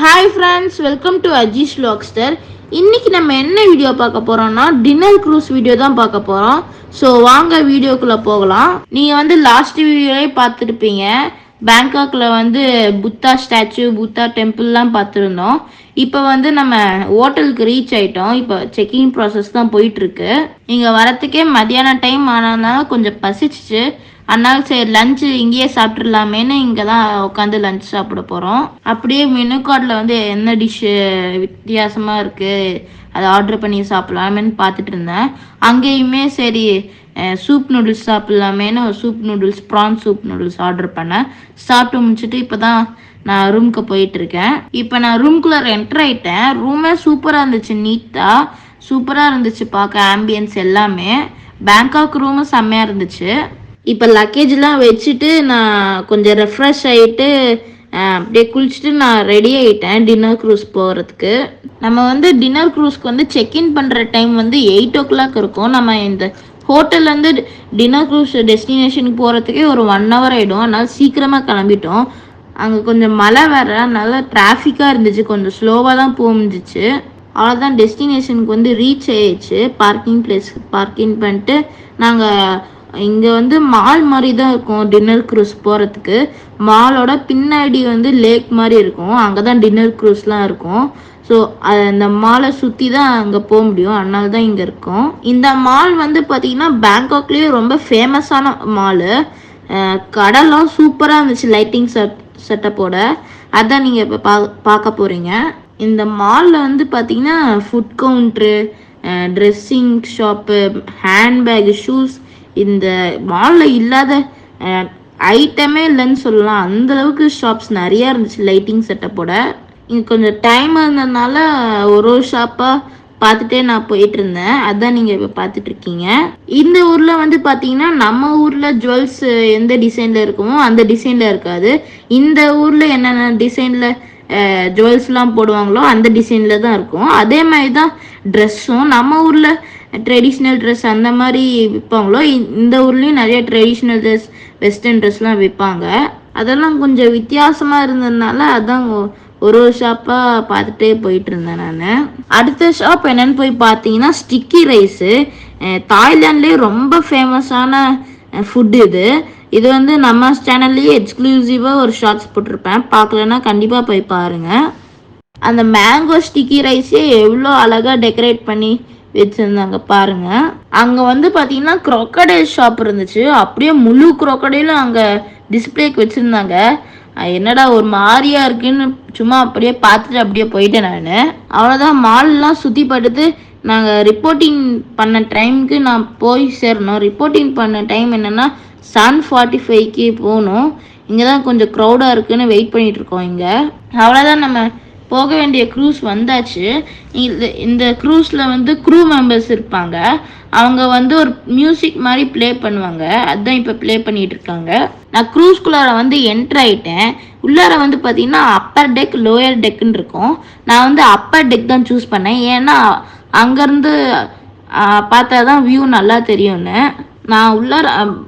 Hi friends, welcome to Ajeesh vlogster. இன்னைக்கு நம்ம என்ன வீடியோ பார்க்க போறோம்னா டின்னர் க்ரூஸ் வீடியோ தான் பார்க்க போறோம். ஸோ வாங்க வீடியோக்குள்ள போகலாம். நீங்க லாஸ்ட் வீடியோவே பார்த்துருப்பீங்க. பேங்காக்ல புத்தா ஸ்டாச்சு, புத்தா டெம்பிள்லாம் பார்த்துருந்தோம். இப்போ நம்ம ஹோட்டலுக்கு ரீச் ஆயிட்டோம். இப்போ செக்கிங் ப்ராசஸ் தான் போயிட்டு இருக்கு. இங்கே வரத்துக்கே மதியான டைம் ஆனதுனால கொஞ்சம் பசிச்சிச்சு. அதனால சரி லஞ்சு இங்கேயே சாப்பிட்றலாமேன்னு இங்கே தான் உட்காந்து லஞ்ச் சாப்பிட போகிறோம். அப்படியே மெனு கார்டில் என்ன டிஷ்ஷு வித்தியாசமாக இருக்குது அதை ஆர்டர் பண்ணி சாப்பிட்லாமேன்னு பார்த்துட்டு இருந்தேன். அங்கேயுமே சரி சூப் நூடுல்ஸ் சாப்பிட்லாமேன்னு soup noodles, prawn soup noodles order பண்ணேன். சாப்பிட்டு முடிச்சுட்டு இப்போ தான் நான் ரூமுக்கு போயிட்டுருக்கேன். இப்போ நான் ரூம்குள்ளே என்டர் ஆகிட்டேன். ரூமே சூப்பராக இருந்துச்சு, நீட்டாக சூப்பராக இருந்துச்சு பார்க்க. ஆம்பியன்ஸ் எல்லாமே பேங்காக் ரூமு செம்மையாக இருந்துச்சு. இப்போ லக்கேஜ்லாம் வச்சுட்டு நான் கொஞ்சம் ரெஃப்ரெஷ் ஆகிட்டு அப்படியே குளிச்சுட்டு நான் ரெடி ஆகிட்டேன் டின்னர் க்ரூஸ் போகிறதுக்கு. நம்ம டின்னர் க்ரூஸ்க்கு செக்இன் பண்ணுற டைம் 8 o'clock இருக்கும். நம்ம இந்த ஹோட்டல்லேருந்து டின்னர் க்ரூஸ் டெஸ்டினேஷனுக்கு போகிறதுக்கே ஒரு 1 hour ஆகிடும். அதனால் சீக்கிரமாக கிளம்பிட்டோம். அங்கே கொஞ்சம் மழை வேறு, அதனால டிராஃபிக்காக இருந்துச்சு, கொஞ்சம் ஸ்லோவாக தான் போக முடிஞ்சிச்சு. அவ்வளோதான், டெஸ்டினேஷனுக்கு ரீச் ஆயிடுச்சு. பார்க்கிங் பிளேஸ் பார்க்கிங் பண்ணிட்டு நாங்கள் இங்கே மால் மாதிரி தான் இருக்கும் டின்னர் க்ரூஸ் போகிறதுக்கு. மாலோட பின்னாடி லேக் மாதிரி இருக்கும், அங்கே தான் டின்னர் க்ரூஸ்லாம் இருக்கும். ஸோ அந்த மாலை சுற்றி தான் அங்கே போக முடியும், அதனால தான் இங்கே இருக்கும். இந்த மால் பார்த்தீங்கன்னா பேங்காக்லேயே ரொம்ப ஃபேமஸான மாலு. கடலாம் சூப்பராக இருந்துச்சு, லைட்டிங் செட்டப்போட. அதான் நீங்கள் இப்போ பார்க்க போகிறீங்க. இந்த மாலில் பார்த்தீங்கன்னா food counter, dressing shop, handbag, shoes, இந்த மாலில் இல்லாத ஐட்டமே இல்லைன்னு சொல்லலாம். அந்தளவுக்கு ஷாப்ஸ் நிறையா இருந்துச்சு லைட்டிங் செட்டப்போட. இங்கே கொஞ்சம் டைம் இருந்ததுனால ஒரு ஷாப்பாக பார்த்துட்டே நான் போயிட்டு இருந்தேன். அதான் நீங்கள் இப்போ பார்த்துட்ருக்கீங்க. இந்த ஊரில் பார்த்தீங்கன்னா நம்ம ஊரில் ஜுவல்ஸ் எந்த டிசைனில் இருக்குமோ அந்த டிசைனில் இருக்காது. இந்த ஊரில் என்னென்ன டிசைனில் ஜுவல்ஸ்லாம் போடுவாங்களோ அந்த டிசைனில் தான் இருக்கும். அதே மாதிரி தான் ட்ரெஸ்ஸும். நம்ம ஊரில் ட்ரெடிஷ்னல் ட்ரெஸ் அந்த மாதிரி விற்பாங்களோ இந்த ஊர்லேயும் நிறைய ட்ரெடிஷ்னல் ட்ரெஸ், வெஸ்டர்ன் ட்ரெஸ்லாம் விற்பாங்க. அதெல்லாம் கொஞ்சம் வித்தியாசமாக இருந்ததுனால அதான் ஒரு ஷாப்பாக பார்த்துட்டே போயிட்டு இருந்தேன் நான். அடுத்த ஷாப் என்னன்னு போய் பார்த்தீங்கன்னா ஸ்டிக்கி ரைஸு. தாய்லாண்ட்லேயே ரொம்ப ஃபேமஸான ஃபுட்டு இது. இது நம்ம சேனல்லையே எக்ஸ்க்ளூசிவாக ஒரு ஷார்ட்ஸ் போட்டிருப்பேன், பார்க்கலன்னா கண்டிப்பாக போய் பாருங்கள். அந்த மேங்கோ ஸ்டிக்கி ரைஸே எவ்வளோ அழகாக டெக்கரேட் பண்ணி வச்சுருந்தாங்க பாருங்க. அங்கே பார்த்தீங்கன்னா க்ரோக்கடைல் ஷாப் இருந்துச்சு. அப்படியே முழு க்ரோக்கடைலும் அங்கே டிஸ்பிளேக்கு வச்சுருந்தாங்க. என்னடா ஒரு மாதிரியா இருக்குன்னு சும்மா அப்படியே பார்த்துட்டு அப்படியே போயிட்டேன் நான். அவ்வளோதான், மால்லாம் சுற்றி படுத்து நாங்கள் ரிப்போர்ட்டிங் பண்ண டைமுக்கு நான் போய் சேரணும். ரிப்போர்ட்டிங் பண்ண டைம் என்னென்னா 7:45க்கு போகணும். இங்கே தான் கொஞ்சம் க்ரௌடாக இருக்குன்னு வெயிட் பண்ணிகிட்ருக்கோம் இங்கே. அவ்வளோதான், நம்ம போக வேண்டிய க்ரூஸ் வந்தாச்சு. இந்த க்ரூஸில் க்ரூ மெம்பர்ஸ் இருப்பாங்க. அவங்க ஒரு மியூசிக் மாதிரி ப்ளே பண்ணுவாங்க. அதுதான் இப்போ ப்ளே பண்ணிகிட்டு இருக்காங்க. நான் க்ரூஸ்குள்ளார என்ட்ரு ஆகிட்டேன். உள்ளார பார்த்தீங்கன்னா அப்பர் டெக், லோயர் டெக்குன்னு இருக்கும். நான் அப்பர் டெக் தான் சூஸ் பண்ணேன், ஏன்னா அங்கேருந்து பார்த்தா தான் வியூ நல்லா தெரியும்னு. நான்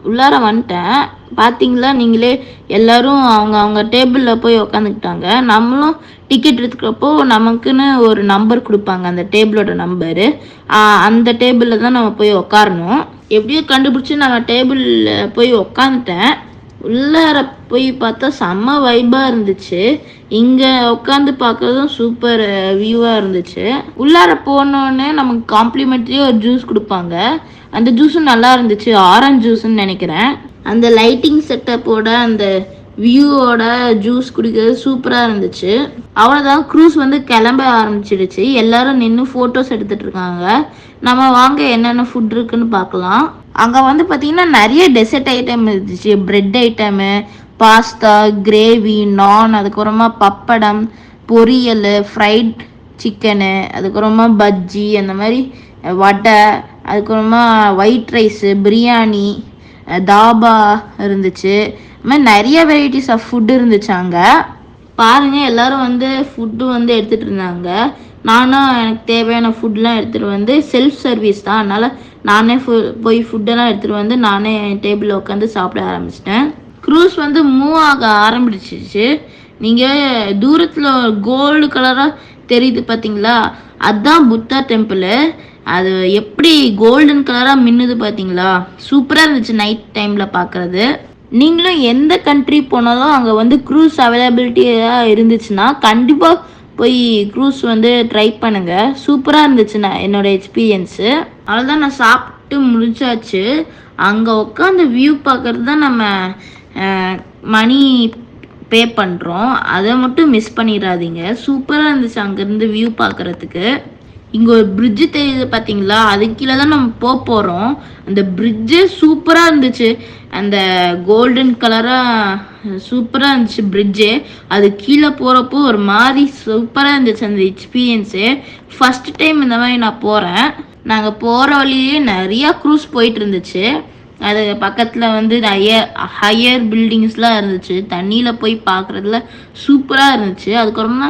உள்ளார வந்துட்டேன். பார்த்தீங்களா நீங்களே, எல்லோரும் அவங்க டேபிளில் போய் உக்காந்துக்கிட்டாங்க. நம்மளும் டிக்கெட் எடுத்துக்கிறப்போ நமக்குன்னு ஒரு நம்பர் கொடுப்பாங்க, அந்த டேபிளோட நம்பரு. அந்த டேபிளில் தான் நம்ம போய் உக்காரணும். எப்படியோ கண்டுபிடிச்சி நான் டேபிளில் போய் உக்காந்துட்டேன். உள்ளார போய் பார்த்தா செம்ம வைப்பாக இருந்துச்சு. இங்கே உட்காந்து பார்க்கறதும் சூப்பர் வியூவாக இருந்துச்சு. உள்ளார போனோடனே நமக்கு காம்ப்ளிமெண்ட்ரி ஒரு ஜூஸ் கொடுப்பாங்க. அந்த ஜூஸும் நல்லா இருந்துச்சு, ஆரஞ்சு ஜூஸ்ன்னு நினைக்கிறேன். அந்த லைட்டிங் செட்டப்போட அந்த வியூவோட ஜூஸ் குடிக்கிறது சூப்பராக இருந்துச்சு. அவ்வளோதான், க்ரூஸ் கிளம்ப ஆரம்பிச்சிடுச்சு. எல்லாரும் நின்று ஃபோட்டோஸ் எடுத்துகிட்டு இருக்காங்க. நம்ம வாங்க என்னென்ன ஃபுட் இருக்குன்னு பார்க்கலாம். அங்கே பார்த்தீங்கன்னா நிறைய டெசர்ட் ஐட்டம் இருந்துச்சு. பிரெட் ஐட்டமு, பாஸ்தா, கிரேவி, நான், அதுக்கப்புறமா பப்படம், பொரியல், ஃப்ரைட் சிக்கனு, அதுக்கப்புறமா பஜ்ஜி, அந்த மாதிரி வடை, அதுக்கப்புறமா ஒயிட் ரைஸு, பிரியாணி, தாபா இருந்துச்சு. அது மாதிரி நிறைய வெரைட்டிஸ் ஆஃப் ஃபுட்டு இருந்துச்சு அங்கே. பாருங்கள், எல்லோரும் ஃபுட்டு எடுத்துகிட்டு இருந்தாங்க. நானும் எனக்கு தேவையான ஃபுட்லாம் எடுத்துகிட்டு செல்ஃப் சர்வீஸ் தான், அதனால் நானே போய் ஃபுட்டெல்லாம் எடுத்துகிட்டு நானே என் டேபிளில் உட்காந்து சாப்பிட ஆரம்பிச்சிட்டேன். க்ரூஸ் மூவ் ஆக ஆரம்பிச்சிச்சு. நீங்கள் தூரத்தில் கோல்டு கலராக தெரியுது பார்த்தீங்களா, அதுதான் புத்தா டெம்பிள். அது எப்படி கோல்டன் கலராக மின்னுது பார்த்தீங்களா, சூப்பராக இருந்துச்சு நைட் டைமில் பார்க்குறது. நீங்களும் எந்த கண்ட்ரி போனாலும் அங்கே வந்து க்ரூஸ் அவைலபிலிட்டியாக இருந்துச்சுன்னா கண்டிப்பாக போய் க்ரூஸ் வந்து ட்ரை பண்ணுங்கள். சூப்பராக இருந்துச்சு என்னோடய எக்ஸ்பீரியன்ஸு. அவ்வளோதான், நான் சாப்பிட்டு முடிச்சாச்சு. அங்கே உட்காந்து வியூ பார்க்குறது தான் நம்ம மணி பே பண்ணுறோம். அதை மட்டும் மிஸ் பண்ணிடாதீங்க. சூப்பராக இருந்துச்சு அங்கேருந்து வியூ பார்க்குறதுக்கு. இங்கே ஒரு பிரிட்ஜு தெரியுது பார்த்தீங்களா, அது கீழே தான் நம்ம போகிறோம். அந்த பிரிட்ஜே சூப்பராக இருந்துச்சு. அந்த கோல்டன் கலராக சூப்பராக இருந்துச்சு பிரிட்ஜு. அது கீழே போகிறப்போ ஒரு மாதிரி சூப்பராக இருந்துச்சு அந்த எக்ஸ்பீரியன்ஸு. ஃபஸ்ட் டைம் இந்த மாதிரி நான் போகிறேன். நாங்கள் போகிற வழியே நிறையா க்ரூஸ் போயிட்டு இருந்துச்சு. அது பக்கத்தில் வந்து ஹையர் பில்டிங்ஸ்லாம் இருந்துச்சு. தண்ணியில் போய் பார்க்குறதுல சூப்பராக இருந்துச்சு. அதுக்கப்புறமா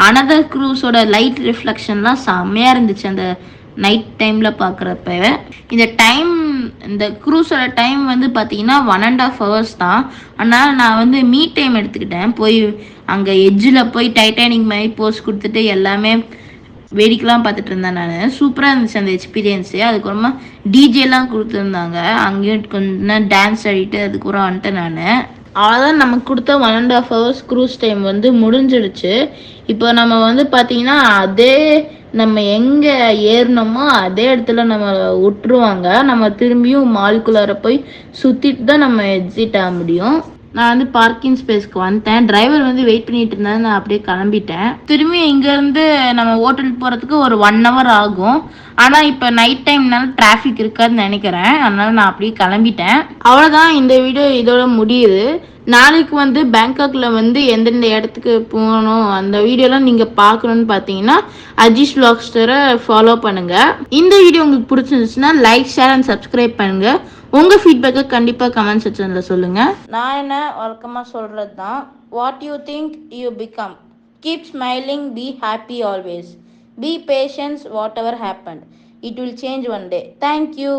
அனதர் க்ரூஸோட லைட் ரிஃப்ளெக்ஷன்லாம் செம்மையாக இருந்துச்சு அந்த நைட் டைமில் பார்க்குறப்ப. இந்த க்ரூஸோட டைம் வந்து பார்த்தீங்கன்னா 1.5 hours தான். அதனால் நான் வந்து மீட் டைம் எடுத்துக்கிட்டேன். போய் அங்கே எட்ஜில் போய் டைட்டானிக் மாதிரி போஸ் கொடுத்துட்டு எல்லாமே வேடிக்கைலாம் பார்த்துட்டு இருந்தேன் நான். சூப்பராக இருந்துச்சு அந்த எக்ஸ்பீரியன்ஸு. அதுக்கப்புறமா டிஜேலாம் கொடுத்துருந்தாங்க. அங்கேயும் கொஞ்சம் டான்ஸ் ஆடிட்டு அதுக்கப்புறம் வந்துட்டேன் நான். அவ்வளோதான், நமக்கு கொடுத்த 1.5 hours க்ரூஸ் டைம் வந்து முடிஞ்சிடுச்சு. இப்போ நம்ம வந்து பார்த்தீங்கன்னா அதே நம்ம எங்கே ஏறினோமோ அதே இடத்துல நம்ம விட்டுருவாங்க. நம்ம திரும்பியும் மால்குள்ளார போய் சுற்றிட்டு தான் நம்ம எக்ஸிட் ஆக முடியும். நான் வந்து பார்க்கிங் ஸ்பேஸ்க்கு வந்துட்டேன். டிரைவர் வந்து வெயிட் பண்ணிட்டு இருந்தா, நான் அப்படியே கிளம்பிட்டேன். திரும்பி இங்கேருந்து நம்ம ஹோட்டல் போகிறதுக்கு ஒரு 1 hour ஆகும். ஆனால் இப்போ நைட் டைம்னால டிராஃபிக் இருக்காதுன்னு நினைக்கிறேன். அதனால நான் அப்படியே கிளம்பிட்டேன். அவ்வளோதான், இந்த வீடியோ இதோட முடியுது. நாளைக்கு வந்து பேங்காக்ல வந்து எந்தெந்த இடத்துக்கு போகணும் அந்த வீடியோலாம் நீங்கள் பார்க்கணுன்னு பார்த்தீங்கன்னா அஜீஷ் வ்ளாக்ஸ்டரை ஃபாலோ பண்ணுங்கள். இந்த வீடியோ உங்களுக்கு பிடிச்சிருந்துச்சுன்னா லைக், ஷேர் அண்ட் சப்ஸ்கிரைப் பண்ணுங்கள். உங்கள் ஃபீட்பேக்கை கண்டிப்பாக கமெண்ட் செக்ஷனில் சொல்லுங்கள். நான் என்ன வழக்கமாக சொல்கிறது தான், what you think you become. Keep smiling, be happy always. Be patience, whatever happen. It will change one day. Thank you.